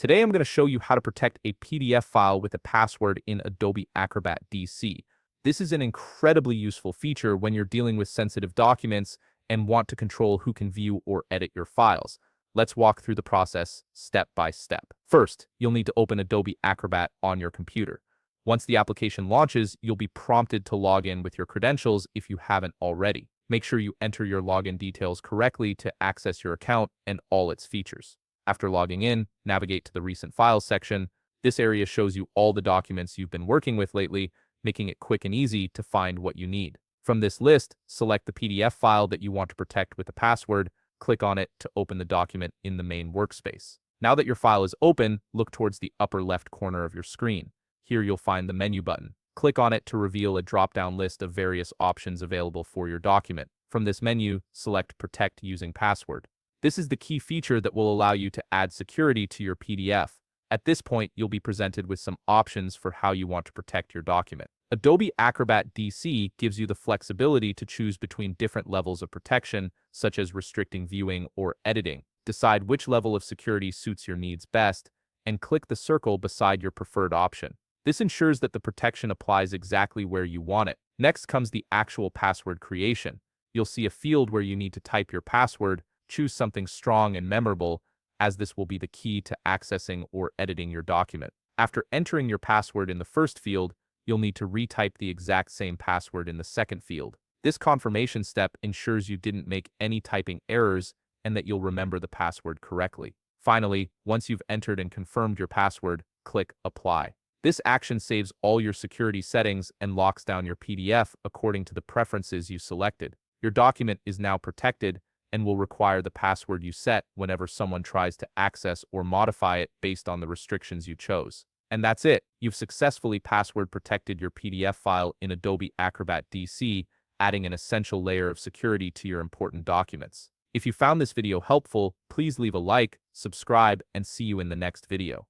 Today I'm going to show you how to protect a PDF file with a password in Adobe Acrobat DC. This is an incredibly useful feature when you're dealing with sensitive documents and want to control who can view or edit your files. Let's walk through the process step by step. First, you'll need to open Adobe Acrobat on your computer. Once the application launches, you'll be prompted to log in with your credentials if you haven't already. Make sure you enter your login details correctly to access your account and all its features. After logging in, navigate to the Recent Files section. This area shows you all the documents you've been working with lately, making it quick and easy to find what you need. From this list, select the PDF file that you want to protect with a password. Click on it to open the document in the main workspace. Now that your file is open, look towards the upper left corner of your screen. Here you'll find the menu button. Click on it to reveal a drop-down list of various options available for your document. From this menu, select Protect Using Password. This is the key feature that will allow you to add security to your PDF. At this point, you'll be presented with some options for how you want to protect your document. Adobe Acrobat DC gives you the flexibility to choose between different levels of protection, such as restricting viewing or editing. Decide which level of security suits your needs best, and click the circle beside your preferred option. This ensures that the protection applies exactly where you want it. Next comes the actual password creation. You'll see a field where you need to type your password. Choose something strong and memorable, as this will be the key to accessing or editing your document. After entering your password in the first field, you'll need to retype the exact same password in the second field. This confirmation step ensures you didn't make any typing errors and that you'll remember the password correctly. Finally, once you've entered and confirmed your password, click Apply. This action saves all your security settings and locks down your PDF according to the preferences you selected. Your document is now protected and will require the password you set whenever someone tries to access or modify it based on the restrictions you chose. And that's it. You've successfully password protected your PDF file in Adobe Acrobat DC, adding an essential layer of security to your important documents. If you found this video helpful, please leave a like, subscribe, and see you in the next video.